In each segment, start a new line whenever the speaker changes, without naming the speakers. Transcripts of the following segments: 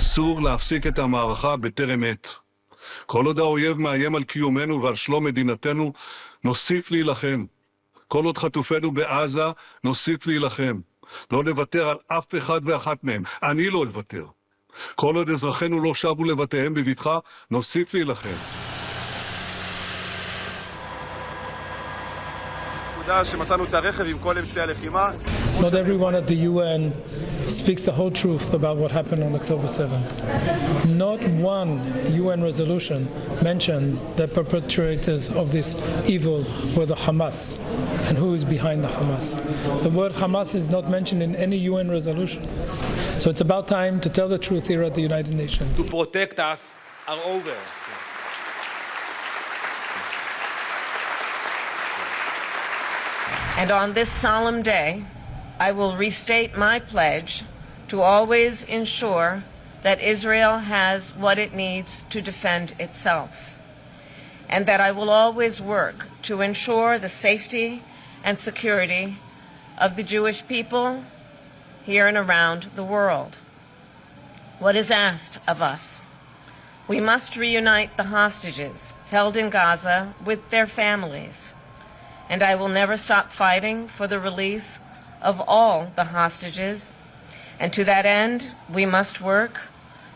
אסור להפסיק את המערכה בטרם עת. כל עוד האויב מאיים על קיומנו ועל שלום מדינתנו, נוסיף להילחם. כל עוד חטופינו בעזה, נוסיף להילחם. לא נוותר על אף אחד ואחת מהם. אני לא אוותר. כל עוד אזרחינו לא שבו לבתיהם בבטחה, נוסיף להילחם.
שמצאנו את הרכב עם כל אמצעי הלחימה.
Not everyone at the UN speaks the whole truth about what happened on October 7th. Not one UN resolution mentioned the perpetrators of this evil were the Hamas and who is behind the Hamas. The word Hamas is not mentioned in any UN resolution. So it's about time to tell the truth here at the United Nations.
To protect us are over.
And on this solemn day, I will restate my pledge to always ensure that Israel has what it needs to defend itself, and that I will always work to ensure the safety and security of the Jewish people here and around the world. What is asked of us? We must reunite the hostages held in Gaza with their families, and I will never stop fighting for the release of all the hostages. And to that end, we must work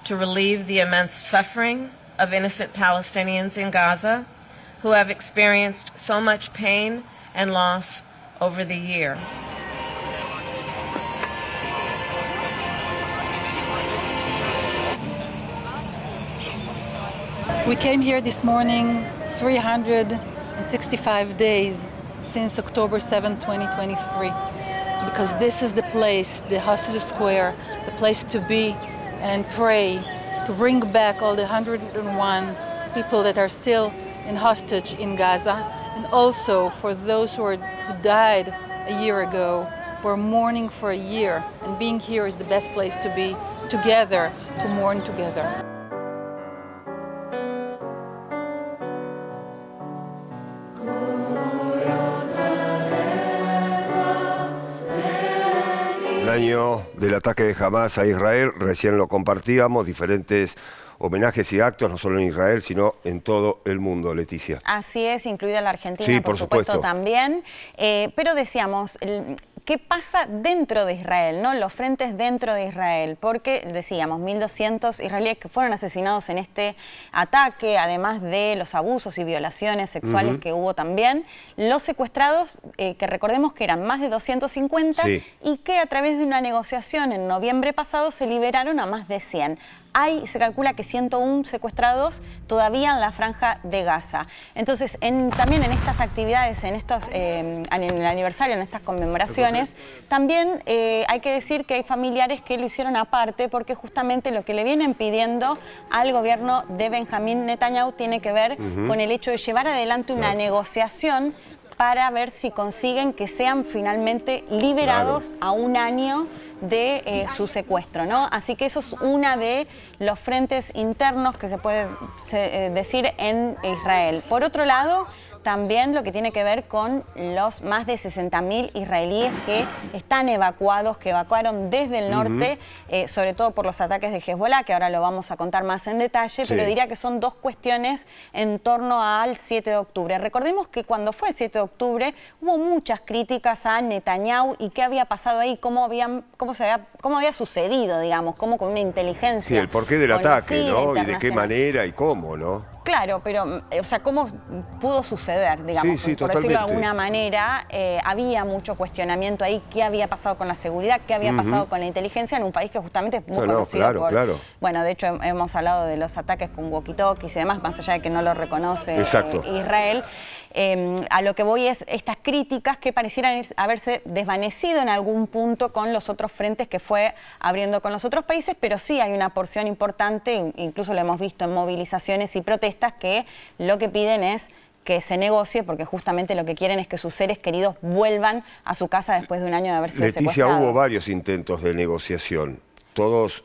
to relieve the immense suffering of innocent Palestinians in Gaza who have experienced so much pain and loss over the year.
We came here this morning 365 days since October 7, 2023, because this is the place, the Hostage Square, the place to be and pray to bring back all the 101 people that are still in hostage in Gaza, and also for those who died a year ago. We're mourning for a year, and being here is the best place to be together, to mourn together.
El año del ataque de Hamas a Israel, recién lo compartíamos, diferentes homenajes y actos, no solo en Israel, sino en todo el mundo, Leticia.
Así es, incluida la Argentina,
Sí,
por
supuesto
supuesto, también. Pero decíamos, ¿qué pasa dentro de Israel, ¿no? Los frentes dentro de Israel, porque decíamos 1.200 israelíes que fueron asesinados en este ataque, además de los abusos y violaciones sexuales que hubo también. Los secuestrados, que recordemos que eran más de 250 y que a través de una negociación en noviembre pasado se liberaron a más de 100. Se calcula que 101 secuestrados todavía en la franja de Gaza. Entonces, también en estas actividades, en el aniversario, en estas conmemoraciones, también hay que decir que hay familiares que lo hicieron aparte, porque justamente lo que le vienen pidiendo al gobierno de Benjamín Netanyahu tiene que ver con el hecho de llevar adelante una negociación para ver si consiguen que sean finalmente liberados a un año de su secuestro, ¿no? Así que eso es una de los frentes internos que se puede decir en Israel. Por otro lado, también lo que tiene que ver con los más de 60.000 israelíes que están evacuados, que evacuaron desde el norte, sobre todo por los ataques de Hezbollah, que ahora lo vamos a contar más en detalle, pero diría que son dos cuestiones en torno al 7 de octubre. Recordemos que cuando fue el 7 de octubre hubo muchas críticas a Netanyahu y qué había pasado ahí, cómo había sucedido, digamos, cómo con una inteligencia.
Sí, el porqué del ataque, ¿no? Y de qué manera y cómo, ¿no?
Claro, pero, o sea, ¿cómo pudo suceder, digamos? Por decirlo de alguna manera, había mucho cuestionamiento ahí, qué había pasado con la seguridad, qué había pasado con la inteligencia en un país que justamente es muy conocido por... Bueno, de hecho, hemos hablado de los ataques con walkie-talkies y demás, más allá de que no lo reconoce Israel. A lo que voy es estas críticas que parecieran haberse desvanecido en algún punto con los otros frentes que fue abriendo con los otros países, pero sí hay una porción importante, incluso lo hemos visto en movilizaciones y protestas, que lo que piden es que se negocie, porque justamente lo que quieren es que sus seres queridos vuelvan a su casa después de un año de haber sido secuestrados.
Leticia, hubo varios intentos de negociación. Todos,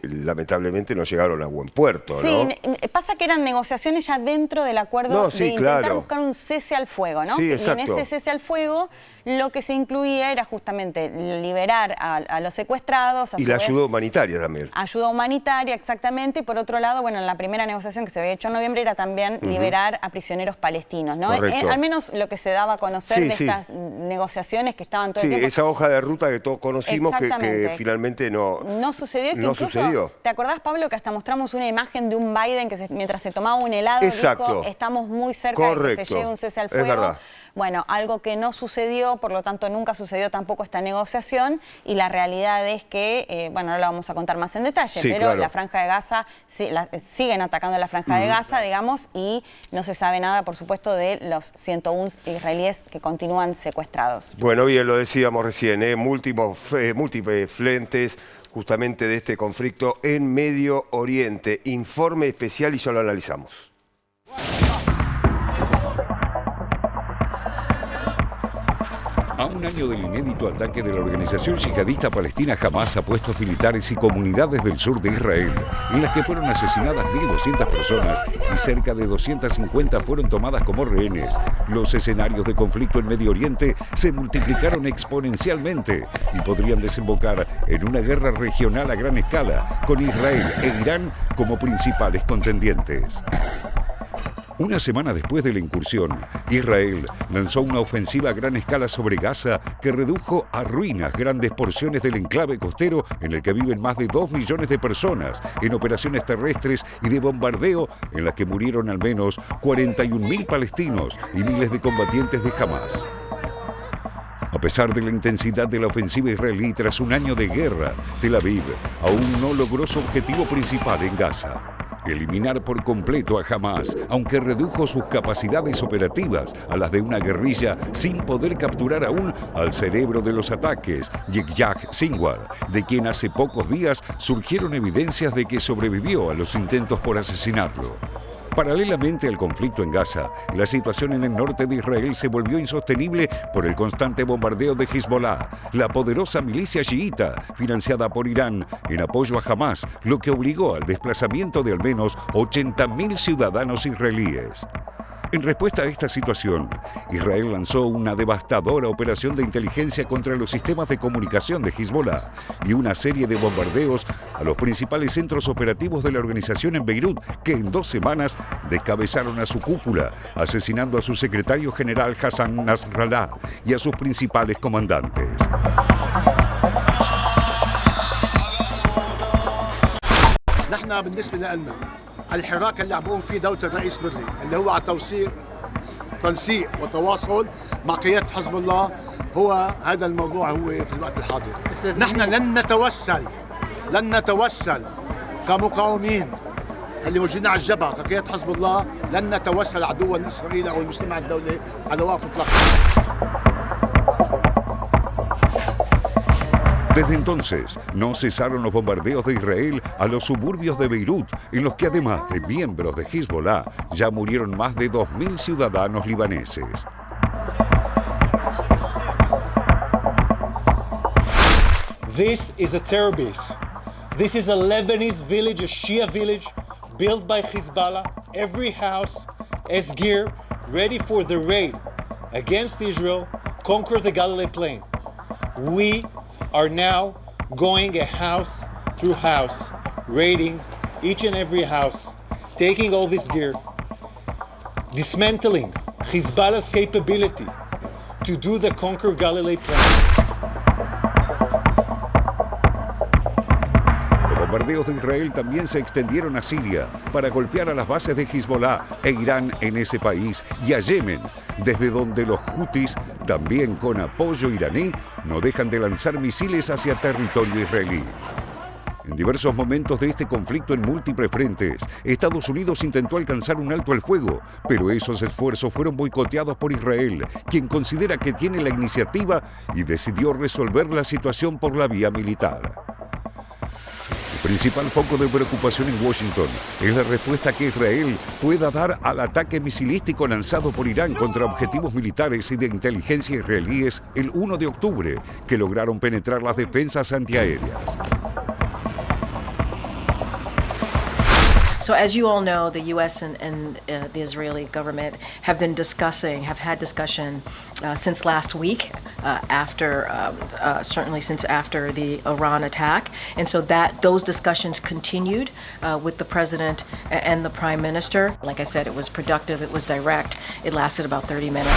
lamentablemente, no llegaron a buen puerto, ¿no?
Sí, pasa que eran negociaciones ya dentro del acuerdo de intentar buscar un cese al fuego, ¿no?
Sí,
y en ese cese al fuego lo que se incluía era justamente liberar a los secuestrados.
Y la ayuda humanitaria también.
Ayuda humanitaria, exactamente. Y por otro lado, bueno, en la primera negociación que se había hecho en noviembre era también liberar a prisioneros palestinos, ¿no? Al menos lo que se daba a conocer de estas negociaciones que estaban todo el tiempo.
Esa hoja de ruta que todos conocimos que finalmente no sucedió.
No sucedió. ¿Te acordás, Pablo, que hasta mostramos una imagen de un Biden que mientras se tomaba un helado dijo, estamos muy cerca de que se llegue un cese al fuego?
Es verdad.
Bueno, algo que no sucedió, por lo tanto nunca sucedió tampoco esta negociación, y la realidad es que, bueno, ahora lo vamos a contar más en detalle, pero claro, la Franja de Gaza, siguen atacando la Franja de Gaza, digamos, y no se sabe nada, por supuesto, de los 101 israelíes que continúan secuestrados.
Bueno, bien, lo decíamos recién, múltiples frentes justamente de este conflicto en Medio Oriente. Informe especial y ya lo analizamos.
A un año del inédito ataque de la organización yihadista palestina Hamas a puestos militares y comunidades del sur de Israel, en las que fueron asesinadas 1.200 personas y cerca de 250 fueron tomadas como rehenes, los escenarios de conflicto en Medio Oriente se multiplicaron exponencialmente y podrían desembocar en una guerra regional a gran escala, con Israel e Irán como principales contendientes. Una semana después de la incursión, Israel lanzó una ofensiva a gran escala sobre Gaza que redujo a ruinas grandes porciones del enclave costero en el que viven más de 2 millones de personas en operaciones terrestres y de bombardeo en las que murieron al menos 41.000 palestinos y miles de combatientes de Hamas. A pesar de la intensidad de la ofensiva israelí tras un año de guerra, Tel Aviv aún no logró su objetivo principal en Gaza: eliminar por completo a Hamas, aunque redujo sus capacidades operativas a las de una guerrilla sin poder capturar aún al cerebro de los ataques, Yahya Sinwar, de quien hace pocos días surgieron evidencias de que sobrevivió a los intentos por asesinarlo. Paralelamente al conflicto en Gaza, la situación en el norte de Israel se volvió insostenible por el constante bombardeo de Hezbollah, la poderosa milicia chiita financiada por Irán en apoyo a Hamas, lo que obligó al desplazamiento de al menos 80.000 ciudadanos israelíes. En respuesta a esta situación, Israel lanzó una devastadora operación de inteligencia contra los sistemas de comunicación de Hezbollah y una serie de bombardeos a los principales centros operativos de la organización en Beirut, que en 2 semanas descabezaron a su cúpula, asesinando a su secretario general Hassan Nasrallah y a sus principales comandantes.
نحن بالنسبة لنا الحراك اللي عم بقوم فيه دولة الرئيس بري اللي هو على تنسيق وتواصل مع قيادة حزب الله، هو هذا الموضوع هو في الوقت الحاضر. نحن لن نتوسل كمقاومين اللي موجودين على الجبهة كقيادة حزب الله، لن نتوسل عدوا إسرائيل أو المجتمع الدولي على وقف إطلاق.
Desde entonces, no cesaron los bombardeos de Israel a los suburbios de Beirut, en los que además de miembros de Hezbollah, ya murieron más de 2.000 ciudadanos libaneses.
This is a terror base. This is a Lebanese village, a Shia village, built by Hezbollah. Every house has gear, ready for the raid against Israel, conquer the Galilee Plain. We are now going house through house, raiding each and every house, taking all this gear, dismantling Hezbollah's capability to do the conquer Galilee plan.
Los bombardeos de Israel también se extendieron a Siria para golpear a las bases de Hezbollah e Irán en ese país y a Yemen, desde donde los Houthis, también con apoyo iraní, no dejan de lanzar misiles hacia territorio israelí. En diversos momentos de este conflicto en múltiples frentes, Estados Unidos intentó alcanzar un alto al fuego, pero esos esfuerzos fueron boicoteados por Israel, quien considera que tiene la iniciativa y decidió resolver la situación por la vía militar. El principal foco de preocupación en Washington es la respuesta que Israel pueda dar al ataque misilístico lanzado por Irán contra objetivos militares y de inteligencia israelíes el 1 de octubre, que lograron penetrar las defensas antiaéreas.
So as you all know, the U.S. and the Israeli government have had discussion since last week certainly since after the Iran attack. And so those discussions continued with the president and the prime minister. Like I said, it was productive, it was direct, it lasted about 30 minutes.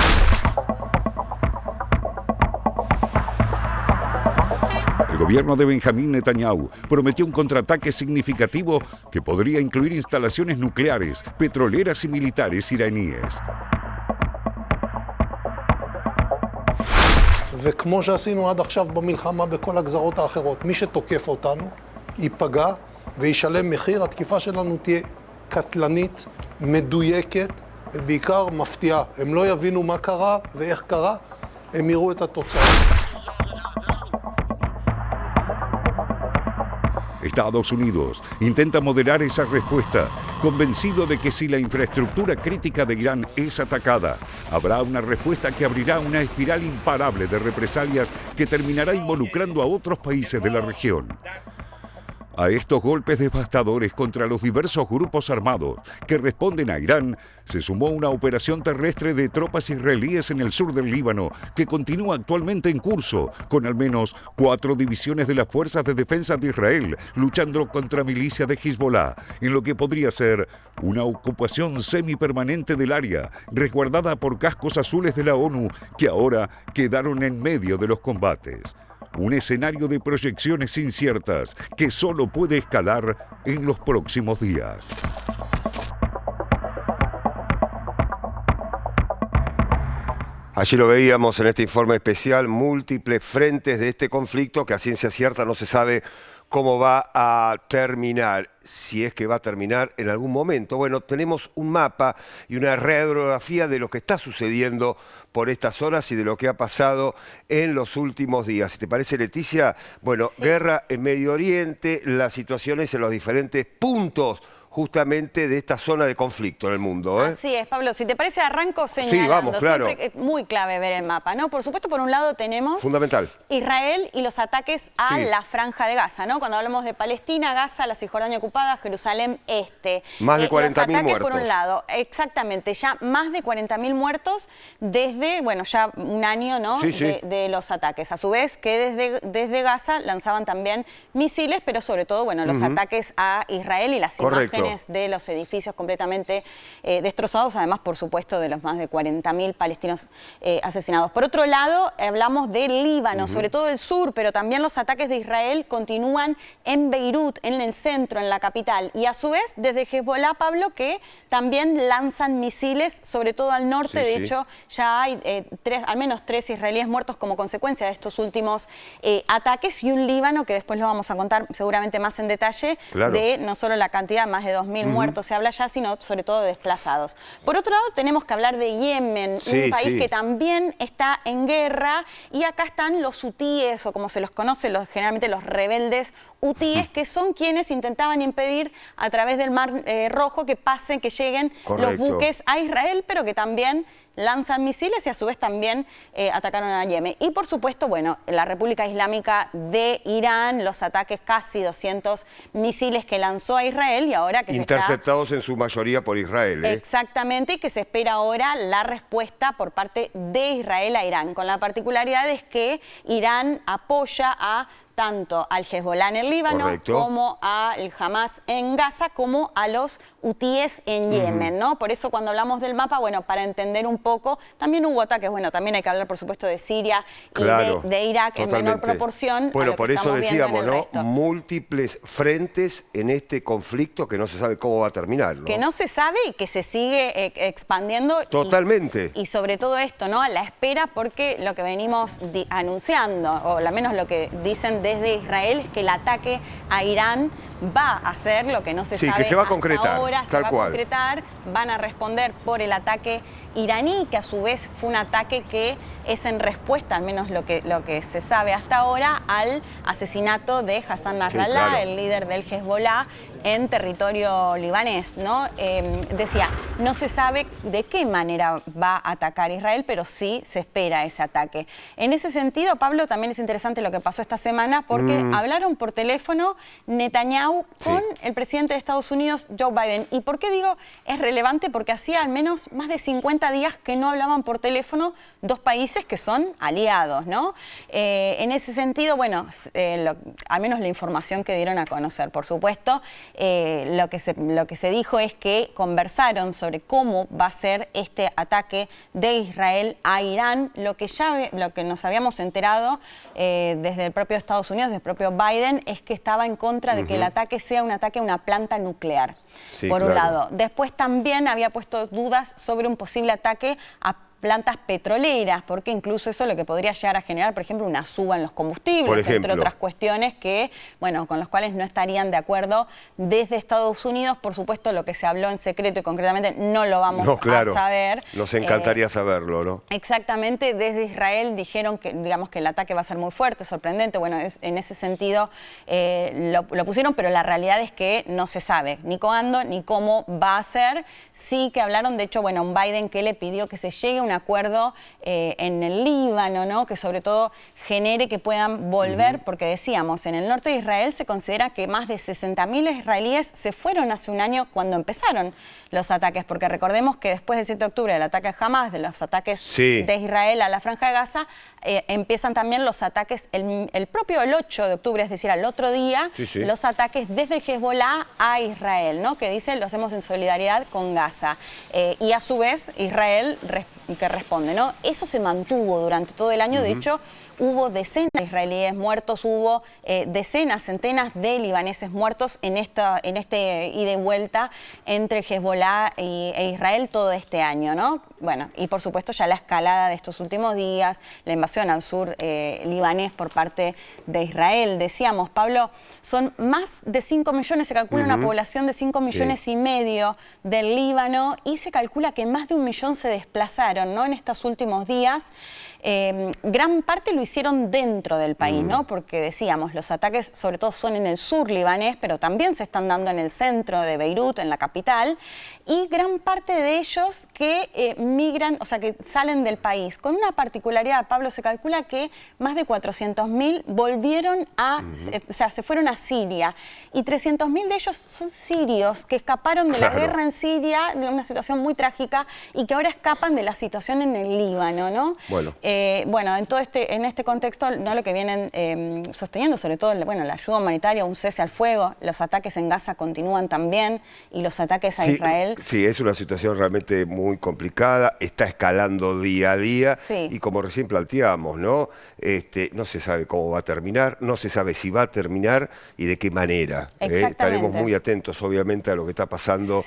El gobierno de Benjamín Netanyahu prometió un contraataque significativo que podría incluir instalaciones nucleares, petroleras y militares iraníes.
וכמו שעשינו עד עכשיו במלחמה בכל הגזרות האחרות, מי שתוקף אותנו ייפגע וישלם מחיר. התקיפה שלנו תהיה קטלנית, מדויקת ובעיקר מפתיעה. הם לא יבינו מה קרה ואיך קרה, הם יראו את התוצאה.
Estados Unidos intenta moderar esa respuesta, convencido de que si la infraestructura crítica de Irán es atacada, habrá una respuesta que abrirá una espiral imparable de represalias que terminará involucrando a otros países de la región. A estos golpes devastadores contra los diversos grupos armados que responden a Irán, se sumó una operación terrestre de tropas israelíes en el sur del Líbano, que continúa actualmente en curso, con al menos 4 divisiones de las Fuerzas de Defensa de Israel luchando contra milicias de Hezbollah, en lo que podría ser una ocupación semipermanente del área, resguardada por cascos azules de la ONU, que ahora quedaron en medio de los combates. Un escenario de proyecciones inciertas que solo puede escalar en los próximos días.
Allí lo veíamos en este informe especial, múltiples frentes de este conflicto que a ciencia cierta no se sabe cómo va a terminar, si es que va a terminar en algún momento. Bueno, tenemos un mapa y una radiografía de lo que está sucediendo por estas horas y de lo que ha pasado en los últimos días. Si te parece, Leticia, bueno, sí. Guerra en Medio Oriente, las situaciones en los diferentes puntos justamente de esta zona de conflicto en el mundo, ¿eh?
Así es, Pablo. Si te parece, arranco señalando.
Sí, vamos, claro.
Siempre es muy clave ver el mapa, ¿no? Por supuesto, por un lado tenemos
fundamental
Israel y los ataques a la Franja de Gaza, ¿no? Cuando hablamos de Palestina, Gaza, la Cisjordania ocupada, Jerusalén Este.
Más de 40.000 muertos.
Por un lado, exactamente, ya más de 40.000 muertos desde, bueno, ya un año, ¿no?
Sí, sí.
De los ataques. A su vez, que desde Gaza lanzaban también misiles, pero sobre todo, bueno, los ataques a Israel y las imágenes de los edificios completamente destrozados, además, por supuesto, de los más de 40.000 palestinos asesinados. Por otro lado, hablamos del Líbano, sobre todo el sur, pero también los ataques de Israel continúan en Beirut, en el centro, en la capital. Y a su vez, desde Hezbollah, Pablo, que también lanzan misiles, sobre todo al norte. De hecho, ya hay al menos 3 israelíes muertos como consecuencia de estos últimos ataques, y un Líbano, que después lo vamos a contar seguramente más en detalle, de no solo la cantidad, más de 2.000 muertos se habla ya, sino sobre todo de desplazados. Por otro lado, tenemos que hablar de Yemen, un país que también está en guerra, y acá están los hutíes, o como se los conoce, generalmente los rebeldes hutíes, que son quienes intentaban impedir a través del Mar Rojo que lleguen los buques a Israel, pero que también lanzan misiles y a su vez también atacaron a Yemen. Y por supuesto, bueno, la República Islámica de Irán, los ataques, casi 200 misiles que lanzó a Israel, y ahora que
interceptados en su mayoría por Israel.
Exactamente, y que se espera ahora la respuesta por parte de Israel a Irán, con la particularidad es que Irán apoya a tanto al Hezbollah en el Líbano, como al Hamas en Gaza, como a los hutíes en Yemen, ¿no? Por eso cuando hablamos del mapa, bueno, para entender un poco, también hubo ataques, bueno, también hay que hablar por supuesto de Siria y de Irak en menor proporción.
Bueno, por eso decíamos, ¿no? Múltiples frentes en este conflicto que no se sabe cómo va a terminar, ¿no?
Que no se sabe y que se sigue expandiendo.
Totalmente.
Y sobre todo esto, ¿no? A la espera, porque lo que venimos anunciando, o al menos lo que dicen desde Israel, es que el ataque a Irán va a ser lo que no se sabe
que se va a concretar,
ahora, se va a concretar, van a responder por el ataque iraní, que a su vez fue un ataque que es en respuesta, al menos lo que se sabe hasta ahora, al asesinato de Hassan Nasrallah, el líder del Hezbollah, en territorio libanés, ¿no? Decía, no se sabe de qué manera va a atacar Israel, pero sí se espera ese ataque. En ese sentido, Pablo, también es interesante lo que pasó esta semana porque hablaron por teléfono Netanyahu con el presidente de Estados Unidos, Joe Biden. ¿Y por qué digo es relevante? Porque hacía al menos más de 50 días que no hablaban por teléfono dos países que son aliados, ¿no? En ese sentido, bueno, al menos la información que dieron a conocer, por supuesto, lo que se dijo es que conversaron sobre cómo va a ser este ataque de Israel a Irán, lo que nos habíamos enterado desde el propio Estados Unidos, del propio Biden, es que estaba en contra de que el ataque sea un ataque a una planta nuclear, por un lado. Después también había puesto dudas sobre un posible ataque a plantas petroleras, porque incluso eso lo que podría llegar a generar, por ejemplo, una suba en los combustibles, entre otras cuestiones que, bueno, con los cuales no estarían de acuerdo desde Estados Unidos. Por supuesto, lo que se habló en secreto y concretamente no lo vamos a saber.
Nos encantaría saberlo, ¿no?
Exactamente, desde Israel dijeron que, digamos, que el ataque va a ser muy fuerte, sorprendente. Bueno, en ese sentido lo pusieron, pero la realidad es que no se sabe ni cuándo ni cómo va a ser. Sí que hablaron, de hecho, bueno, un Biden que le pidió que se llegue a un acuerdo en el Líbano, ¿no? Que sobre todo genere que puedan volver, porque decíamos, en el norte de Israel se considera que más de 60.000 israelíes se fueron hace un año cuando empezaron los ataques, porque recordemos que después del 7 de octubre, del ataque de Hamas, de los ataques de Israel a la Franja de Gaza, empiezan también los ataques, el propio 8 de octubre, es decir, al otro día, los ataques desde Hezbollah a Israel, ¿no? Que dicen, lo hacemos en solidaridad con Gaza. Y a su vez, Israel que responde, ¿no? Eso se mantuvo durante todo el año, de hecho, hubo decenas de israelíes muertos, hubo decenas, centenas de libaneses muertos en este ida y vuelta entre Hezbollah e Israel todo este año, ¿no? Bueno, y por supuesto ya la escalada de estos últimos días, la invasión al sur libanés por parte de Israel. Decíamos, Pablo, son más de 5 millones, se calcula una población de 5 millones y medio del Líbano, y se calcula que más de 1 millón se desplazaron, ¿no? En estos últimos días. Gran parte lo hicieron dentro del país, ¿no? Porque decíamos, los ataques sobre todo son en el sur libanés, pero también se están dando en el centro de Beirut, en la capital, y gran parte de ellos que migran, o sea, que salen del país. Con una particularidad, Pablo, se calcula que más de 400.000 volvieron o sea, se fueron a Siria, y 300.000 de ellos son sirios que escaparon de la guerra en Siria, de una situación muy trágica, y que ahora escapan de la situación en el Líbano, ¿no? Bueno, en este contexto, ¿no? Lo que vienen sosteniendo, sobre todo, bueno, la ayuda humanitaria, un cese al fuego, los ataques en Gaza continúan también, y los ataques a Israel.
Sí, es una situación realmente muy complicada, está escalando día a día, y como recién planteamos, ¿no? No se sabe cómo va a terminar, no se sabe si va a terminar y de qué manera. Estaremos muy atentos, obviamente, a lo que está pasando.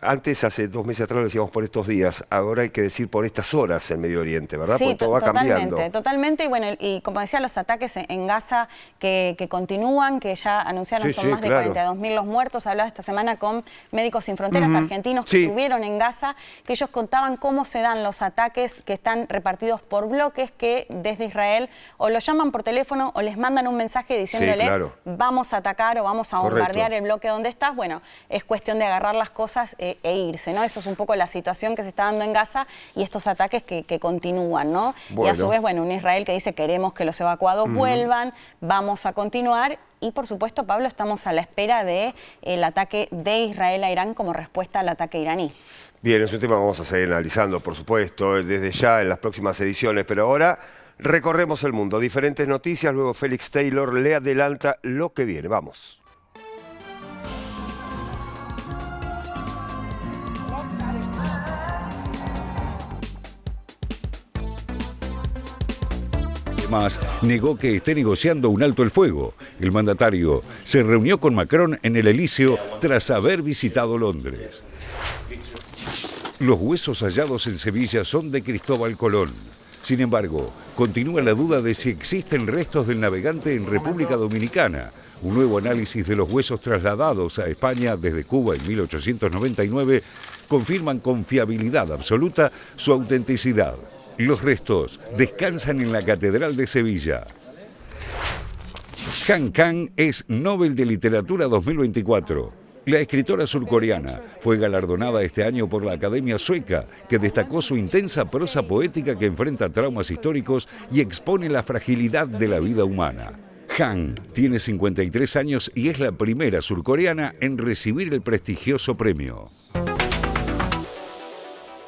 Antes, hace 2 meses atrás, lo decíamos por estos días, ahora hay que decir por estas horas en Medio Oriente, ¿verdad?
Sí,
porque todo va cambiando.
Totalmente. Y bueno, y como decía, los ataques en Gaza que continúan, que ya anunciaron son más de 42.000 los muertos. Hablaba esta semana con Médicos Sin Fronteras argentinos que estuvieron en Gaza, que ellos contaban cómo se dan los ataques que están repartidos por bloques, que desde Israel o los llaman por teléfono o les mandan un mensaje diciéndoles vamos a atacar o vamos a bombardear el bloque donde estás. Bueno, es cuestión de agarrar las cosas e irse, ¿no? Eso es un poco la situación que se está dando en Gaza y estos ataques que continúan, ¿no? Y a su vez, bueno, un Israel que dice queremos que los evacuados vuelvan, vamos a continuar. Y por supuesto, Pablo, estamos a la espera del ataque de Israel a Irán como respuesta al ataque iraní.
Bien, es un tema que vamos a seguir analizando, por supuesto, desde ya en las próximas ediciones, pero ahora recorremos el mundo. Diferentes noticias, luego Félix Taylor le adelanta lo que viene. Vamos.
Además, negó que esté negociando un alto el fuego. El mandatario se reunió con Macron en el Elíseo tras haber visitado Londres. Los huesos hallados en Sevilla son de Cristóbal Colón. Sin embargo, continúa la duda de si existen restos del navegante en República Dominicana. Un nuevo análisis de los huesos trasladados a España desde Cuba en 1899 confirman con fiabilidad absoluta su autenticidad. Los restos descansan en la Catedral de Sevilla. Han Kang es Nobel de Literatura 2024. La escritora surcoreana fue galardonada este año por la Academia Sueca, que destacó su intensa prosa poética que enfrenta traumas históricos y expone la fragilidad de la vida humana. Han tiene 53 años y es la primera surcoreana en recibir el prestigioso premio.